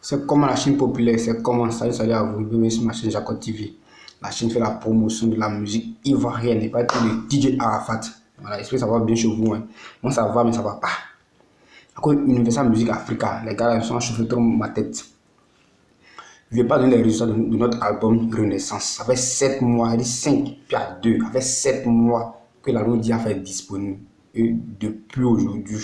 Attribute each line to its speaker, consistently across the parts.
Speaker 1: C'est comment la Chine populaire, c'est comment, salut à vous, bienvenue sur ma chaîne Jacob TV. La Chine fait la promotion de la musique ivoirienne et pas tout le DJ Arafat. Voilà, j'espère que ça va bien chez vous. Hein. Moi ça va, mais ça va pas. À cause Universal Music Africa, les gars, ils sont chauffés trop ma tête. Je ne vais pas donner les résultats de notre album Renaissance. Ça fait 7 mois, il dit 5 puis à 2. Ça fait 7 mois que l'album a fait disponible. Et depuis aujourd'hui,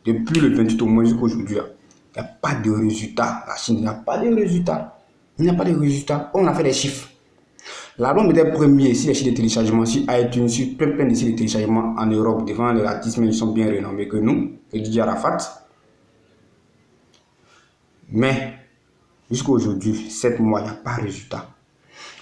Speaker 1: depuis le 28 au mois jusqu'à aujourd'hui, il n'y a pas de résultat. La Chine, il n'y a pas de résultat. Il n'y a pas de résultat. On a fait des chiffres. L'album était premier sur les sites de téléchargement, sur iTunes, sur plein de sites de téléchargement en Europe, devant les artistes, mais ils sont bien renommés que nous, que DJ Arafat. Mais jusqu'à aujourd'hui, 7 mois, il n'y a pas de résultat.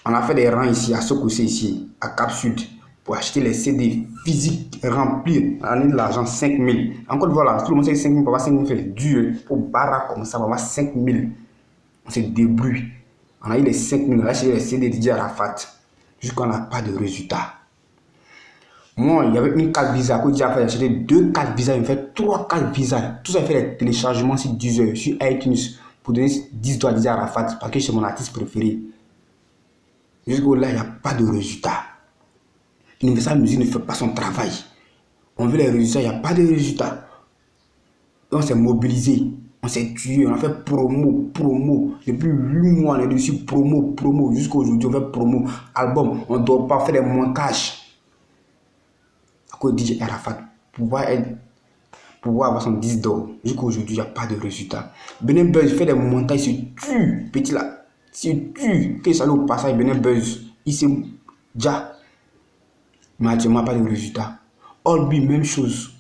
Speaker 1: On a fait des rangs ici, à Sokosé, ici, à Cap Sud, pour acheter les CD physiques remplis. On a mis de l'argent, 5 000. Encore voilà, tout le monde sait que 5 000, pour avoir 5 000, c'est dur. Pour barra comme ça, on va avoir 5 000. On se débrouille. On a eu les 5 000, on a acheté les CD DJ Arafat. Jusqu'à on n'a pas de résultat. Moi, il y avait une carte Visa. Quand j'ai acheté 2 cartes Visa, il me fait 3 cartes Visa. Tout ça, il fait les téléchargements sur 10 heures, sur iTunes, pour donner 10 dollars à DJ Arafat, parce que c'est mon artiste préféré. Jusqu'au là, il n'y a pas de résultat. Universal Music ne fait pas son travail. On veut les résultats, il n'y a pas de résultats. Et on s'est mobilisé, on s'est tué, on a fait promo. Depuis 8 mois, on est dessus, promo. Jusqu'à aujourd'hui, on fait promo. Album, on ne doit pas faire des montages. À cause de DJ Arafat, pouvoir avoir son 10 dollars. Jusqu'à aujourd'hui, il n'y a pas de résultat. Benin Buzz fait des montages, il se tue, petit là. Il se tue. Que ça au passage, Benin Buzz, il s'est déjà. Mais actuellement, pas de résultat. Olby, même chose.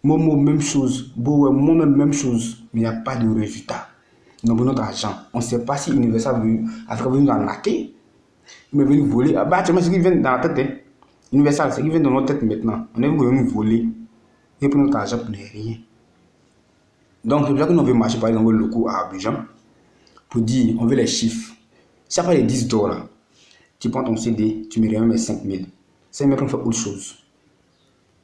Speaker 1: Momo, même chose. Bowe, moi-même, même chose. Mais il n'y a pas de résultat. Donc, notre argent, on ne sait pas si Universal a venu nous arnaquer. Il est venu voler. Bah, actuellement, c'est ce qui vient dans la tête. Hein. Universal, c'est ce qui vient dans notre tête maintenant. On est venu nous voler. Et pour notre argent, pour ne rien. Donc, c'est pour ça que nous veut marcher par exemple le locaux à Abidjan. Pour dire, on veut les chiffres. Si après les 10 dollars, tu prends ton CD, tu me remets 5 000. 5 000 pour faire autre chose.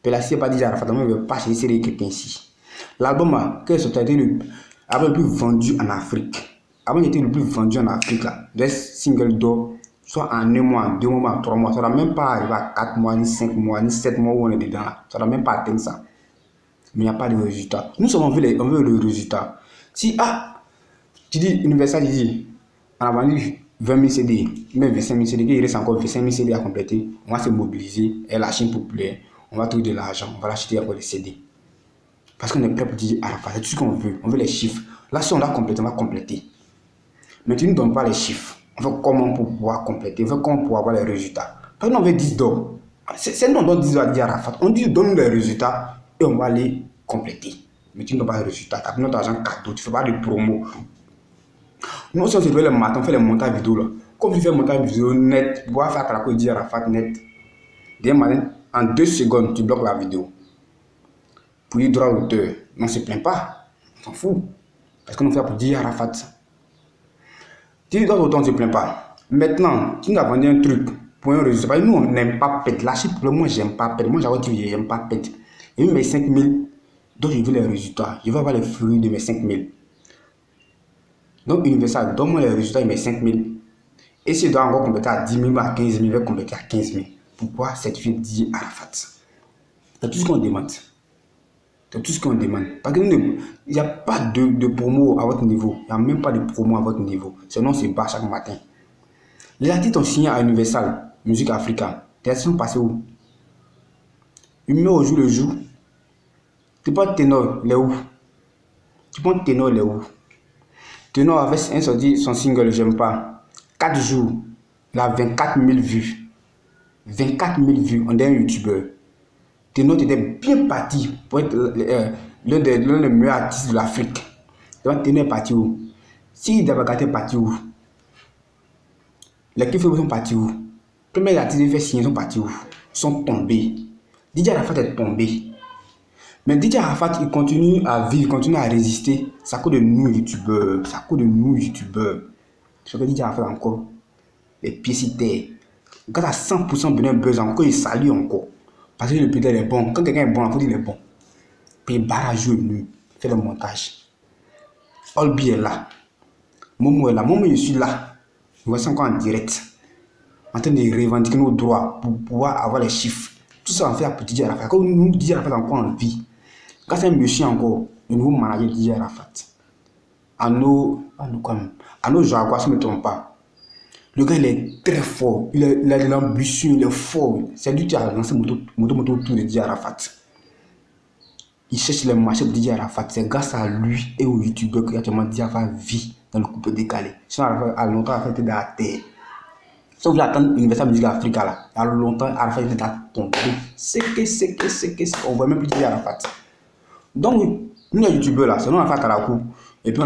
Speaker 1: Mais là, si pas déjà Arafat, on ne veut pas acheter CD quelqu'un ici. L'album a été le plus vendu en Afrique. Avant, il était le plus vendu en Afrique. Des singles d'or, soit en 1 mois, en 2 mois, en 3 mois. Ça ne va même pas arriver à 4 mois, ni 5 mois, ni 7 mois où on est dedans. Ça ne va même pas atteindre ça. Mais il n'y a pas de résultat. Nous sommes, on veut le résultat. Si, tu dis, Universal, tu dis, on a vendu 20 000 CD, même 25 000 CD, il reste encore 25 000 CD à compléter. On va se mobiliser, et la Chine populaire, on va trouver de l'argent, on va l'acheter encore les CD. Parce qu'on est prêt pour dire Arafat, c'est tout ce qu'on veut, on veut les chiffres. Là, si on l'a complété, on va compléter. Mais tu ne donnes pas les chiffres. On veut comment pour pouvoir compléter, on veut comment pour avoir les résultats. Parce qu'on veut 10 dollars. C'est nous, on donne 10 dollars à Arafat. On dit, donne-nous les résultats et on va les compléter. Mais tu ne donnes pas les résultats. Tu as pris notre argent cadeau, tu ne fais pas de promo. Nous, si on se réveille le matin, on fait les montages vidéo là. Comme tu fais le montage vidéo net, pour pouvoir faire ta code DJ Arafat net. Dès matin, en 2 secondes, tu bloques la vidéo. Pour dire droit à l'auteur, on ne se plaint pas. On s'en fout. Parce qu'on nous fait pour dire Arafat. Tu dis droit à l'auteur, on ne se plaint pas. Maintenant, tu nous as vendu un truc pour un résultat. Nous, on n'aime pas pète. La chip, moi, j'aime pas pète. Moi, j'aime pas pète. Et mes 5 000, donc je veux les résultats. Je veux avoir les fruits de mes 5 000. Donc, Universal, donne-moi les résultats de mes 5 000. Et si je dois encore compléter à 10 000 à 15 000, je vais compléter à 15 000. Pourquoi certifier DJ Arafat? C'est tout ce qu'on demande. C'est tout ce qu'on demande. Parce qu'il n'y a pas de promo à votre niveau. Il n'y a même pas de promo à votre niveau. Sinon, c'est bas chaque matin. Les artistes ont signé à Universal Music Africa. Les artistes sont passés où? Ils mettent au jour le jour. Tu prends Ténor, il est où? Tu prends Ténor, il est où? Ténor avait sorti son single J'aime pas. 4 jours, il a 24 000 vues. 24 000 vues, on est un youtubeur. Ténor était bien parti pour être l'un des meilleurs artistes de l'Afrique. Donc Ténor est parti où? Si Dabakate est parti où? Les Kifeu sont partis où? Les premiers artistes qui fait signer sont partis où? Ils sont tombés. DJ Arafat est tombé. Mais DJ Arafat, il continue à vivre, il continue à résister. C'est à cause de nous, youtubeurs. C'est à cause de nous, youtubeurs. Je veux que DJ Arafat encore les pieds sur terre. Quand à 100% Benin Buzz encore, il salue encore. Parce que le pédale est bon. Quand quelqu'un est bon, il faut dire qu'il est bon. Puis barrage nu, fait le montage. Olby est là. Momo est là. Momo, je suis là. Voici encore en direct. En train de revendiquer nos droits pour pouvoir avoir les chiffres. Tout ça, on fait pour DJ Arafat. Quand nous, DJ Arafat encore en vie. Quand c'est un monsieur encore, le nouveau manager de DJ Arafat. À nos Jaguars, si je ne me trompe pas. Le gars, il est très fort. Il a de l'ambition, il est fort. C'est lui qui a lancé moto autour de DJ Arafat. Il cherche les marchés pour DJ Arafat. C'est grâce à lui et aux youtubeurs que actuellement DJ Arafat vit dans le couple décalé. Sinon, à longtemps, Arafat était dans la terre. Si vous voulez attendre l'Universal Music Africa là, il y a longtemps, Arafat était dans ton truc. C'est que, on voit même plus DJ Arafat. Donc, nous, les youtubeurs là, c'est nous, on a fait à la coupe. Et puis,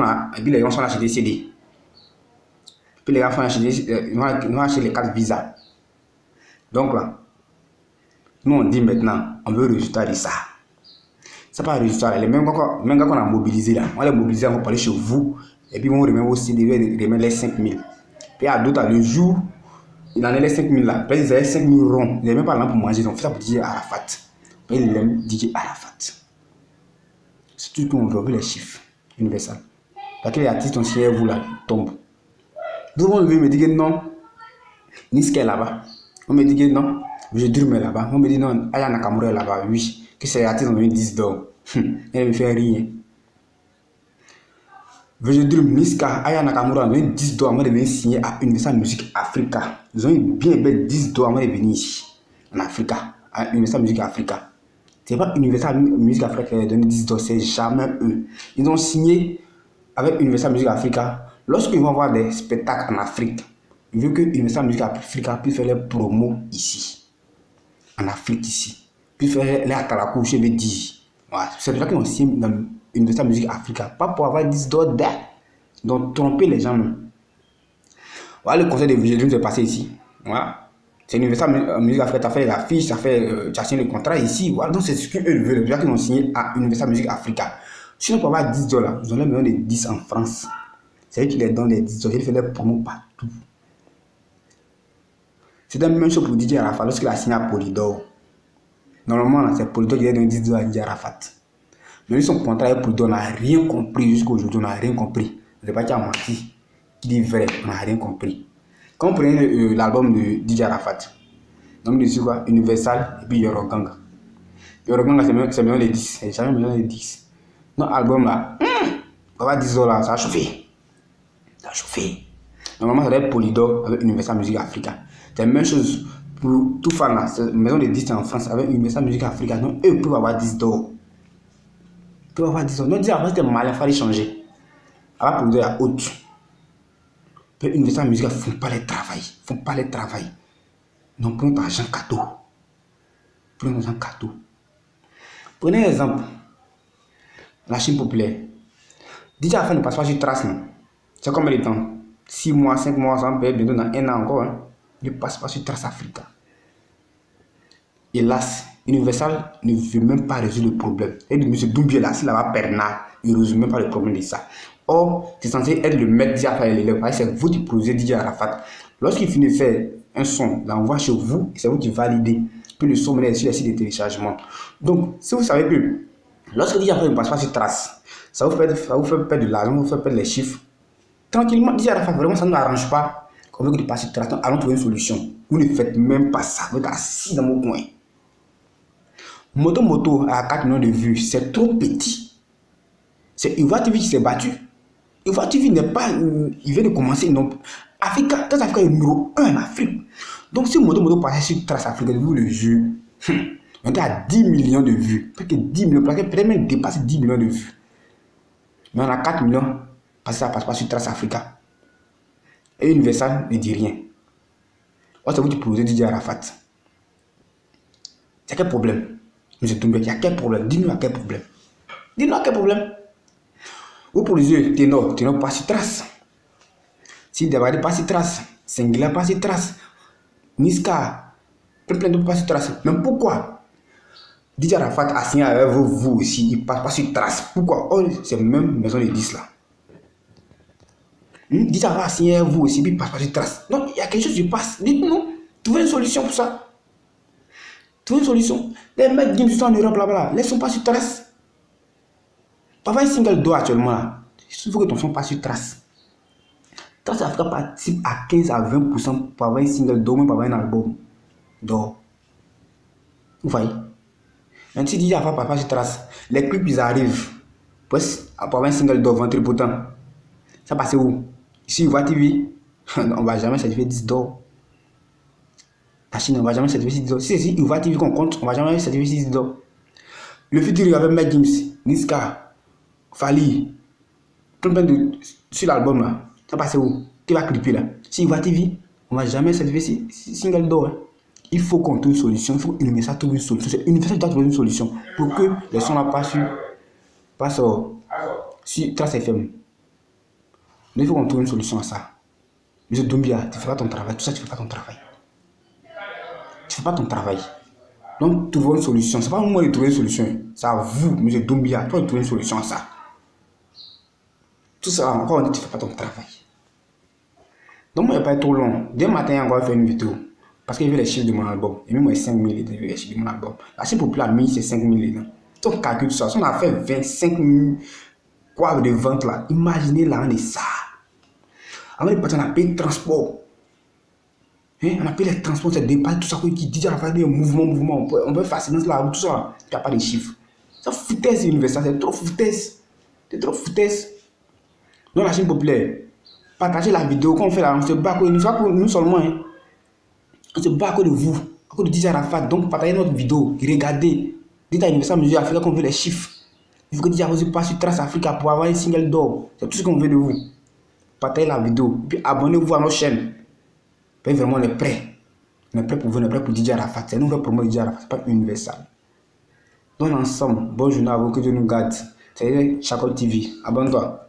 Speaker 1: les gens sont achetés des CD. Puis, les gens vont acheter les cartes Visa. Donc là, nous, on dit maintenant, on veut le résultat de ça. C'est pas le résultat. Les mêmes gars qu'on a mobilisé là, on les mobilisé, on va parler chez vous. Et puis, on remet vos CD, remettre les 5000. Puis, à d'autres, le jour, il en a les 5000 là. Puis, ils avaient 5000 ronds. Ils n'avaient même pas là pour manger. Ils ont fait ça pour DJ Arafat. Puis, ils aiment DJ Arafat. C'est tout qu'on veut les chiffres. Universal. Parce que les artistes ont signé vous là, tombent. Donc, on me dit que non. Niska est là-bas. On me dit que non. Je Dream est là-bas. On me dit non. Aya Nakamura est là-bas. Oui. Que ces artistes ont eu 10 $. Elle ne me fait rien. Je Dream, Niska, Aya Nakamura ont eu 10 $ avant de venir signer à Universal Music Africa. Ils ont eu bien 10 $ avant de venir ici. En Afrique. À Universal Music Africa. C'est pas Universal Music Africa qui a donné 10 $, c'est jamais eux. Ils ont signé avec Universal Music Africa. Lorsqu'ils vont avoir des spectacles en Afrique, ils veulent que Universal Music Africa puisse faire les promos ici. En Afrique ici. Puis faire les atalakou chez Vedi. Voilà. C'est pour ça qu'ils ont signé dans Universal Music Africa. Pas pour avoir 10 $. Donc tromper les gens. Voilà le conseil de Vigilum s'est passé ici. Voilà. C'est Universal Music Africa, tu as fait la fiche, tu as signé le contrat ici. Voilà. Donc c'est ce qu'ils veulent. C'est pour ça qu'ils ont signé à Universal Music Africa. Sinon pour avoir 10 $, ils ont besoin de 10 en France. C'est eux qui les donnent les 10 $. Ils font les promos partout. C'est la même chose pour DJ Arafat lorsqu'il a signé à Polydor. Normalement, c'est Polydor qui a donné 10 $ à DJ Arafat. Mais lui, son contrat avec Polydor, on n'a rien compris. Jusqu'à aujourd'hui, on n'a rien compris. Je ne sais pas qui a menti. Qui dit vrai, on n'a rien compris. Quand on prenait l'album de DJ Arafat, donc dessus quoi, Universal et puis Yorogang. Yorogang, c'est maintenant les 10. C'est jamais maintenant les 10. Notre album là, on va 10 $, ça a chauffé. Ça a chauffé. Normalement, ça doit être Polydor avec Universal Music Africa. C'est la même chose pour tout fan là. C'est une maison de 10 en France avec Universal Music Africa. Donc, eux peuvent avoir 10 $. Ils peuvent avoir 10 $. Donc, dire après, c'était mal, il fallait changer. Alors, Polydor est haute. Puis, Universal Music Africa ne font pas les travail. Ils font pas les travail. Donc, prenez ton argent cadeau. Prenez ton argent cadeau. Prenez un exemple. La Chine populaire. DJ Arafat ne passe pas sur trace, non? C'est combien de temps? 6 mois, 5 mois, ça peut être bientôt dans 1 an encore. Hein? Il ne passe pas sur Trace Africa. Hélas, Universal ne veut même pas résoudre le problème. Et M. Doumbia là, s'il va perdre, il ne résout même pas le problème de ça. Or, c'est censé être le maître DJ Arafat et l'élève. C'est vous qui produisez DJ Arafat. Lorsqu'il finit de faire un son, l'envoie chez vous, c'est vous qui validez. Puis le son est sur les sites de téléchargement. Donc, si vous savez que lorsque DJ Arafat ne passe pas sur Trace, ça vous fait perdre de l'argent, vous fait perdre les chiffres. Tranquillement, DJ Arafat, vraiment, ça ne nous arrange pas. Qu'on veut que tu passes sur Trace, allons trouver une solution. Vous ne faites même pas ça. Vous êtes assis dans vos coins. Moto à 4 millions de vues, c'est trop petit. C'est Ivoire TV qui s'est battu. Ivoire TV n'est pas. Il vient de commencer. Non. Africa, Trace Africa est numéro 1 en Afrique. Donc, si Moto passe sur Trace Africa, vous le jeu, on est à 10 millions de vues. Peut-être 10 millions, peut-être même dépasser 10 millions de vues. Mais on a 4 millions. Parce que ça ne passe pas sur Trace Africa. Et Universal ne dit rien. C'est vous qui produisez DJ Arafat. C'est quel problème? Monsieur Doumbia, il y a quel problème? Dis-nous à quel problème. Dis-nous à quel problème. Vous produisez Ténor passe sur Trace. Si Dabadi passe sur Trace. Singla passe sur Trace. Niska. Plein de passe sur Trace. Mais pourquoi DJ Arafat a signé avec vous aussi. Il ne passe pas sur Trace. Pourquoi? Oh, c'est même maison de 10 là. DJ Arafat a signé avec vous aussi. Puis il passe pas sur Trace. Donc il y a quelque chose qui passe. Dites-nous. Trouvez une solution pour ça. Trouvez une solution. Les mecs qui sont en Europe là-bas, laissons pas sur Trace. Papa, un single d'eau actuellement là. Il faut que ton son passe sur Trace. Trace Africa participe à 15 à 20% pour avoir un single d'or, même pour avoir un album d'or. Vous voyez? Même si DJ Alpha Papa se trace, les clips ils arrivent pour avoir un single d'or ventripotent. Ça passe où? Ici, Uva TV, on va jamais certifier 10 d'or. La Chine, on va jamais certifier 10 d'or. Si c'est Uva TV qu'on compte, on va jamais certifier 10 d'or. Le futur avec Mike James, Niska, Fali, plein de sur l'album là. Ça passe où? Qui va clipper là? Si Uva TV, on va jamais certifier single d'or. Hein. Il faut qu'on trouve une solution. Il faut que Universal trouve une solution. C'est Universal doit trouver une solution pour que les sons là passent sur Trace FM. Il faut qu'on trouve une solution à ça. Monsieur Doumbia, tu ne fais pas ton travail. Tout ça, tu ne fais pas ton travail. Tu ne fais pas ton travail. Donc, trouvons une solution. Ce n'est pas moi de trouver une solution. C'est à vous, monsieur Doumbia, de trouver une solution à ça. Tout ça, encore on dit, tu ne fais pas ton travail. Donc, moi, il ne va pas être trop long. Dès matin, on va faire une vidéo. Parce qu'il veut les chiffres de mon album. Et même moi, 5 000 les chiffres de mon album. La chiffre populaire, c'est 5 000. Donc, calcule tout ça. Si on a fait 25 000 quoi de vente là, imaginez l'an de ça. Avant de partir, on a payé le transport. Hein? On a payé les transports, c'est dépasse tout ça qui dit à la fin de mouvement. On peut facilement là, tout ça. Il n'y a pas de chiffres. Ça foutaise universel, c'est trop foutaise. C'est trop foutaise. Donc, la chaîne populaire, partagez la vidéo qu'on fait là, on se bat pour nous seulement. Hein. On se bat à cause de vous, à cause de DJ Arafat. Donc, partagez notre vidéo, regardez. Dites à Universal Music Africa qu'on veut les chiffres. Il faut que DJ Arafat passe sur Trace Africa pour avoir un single d'or. C'est tout ce qu'on veut de vous. Partagez la vidéo, puis abonnez-vous à notre chaîne. Puis vraiment, on est prêt. On est prêt pour vous, on est prêt pour DJ Arafat. C'est nous qui promotion DJ Arafat, c'est pas Universal. Donc, ensemble, bonne journée à vous, que Dieu nous garde. C'est Chakol TV. Abonne-toi.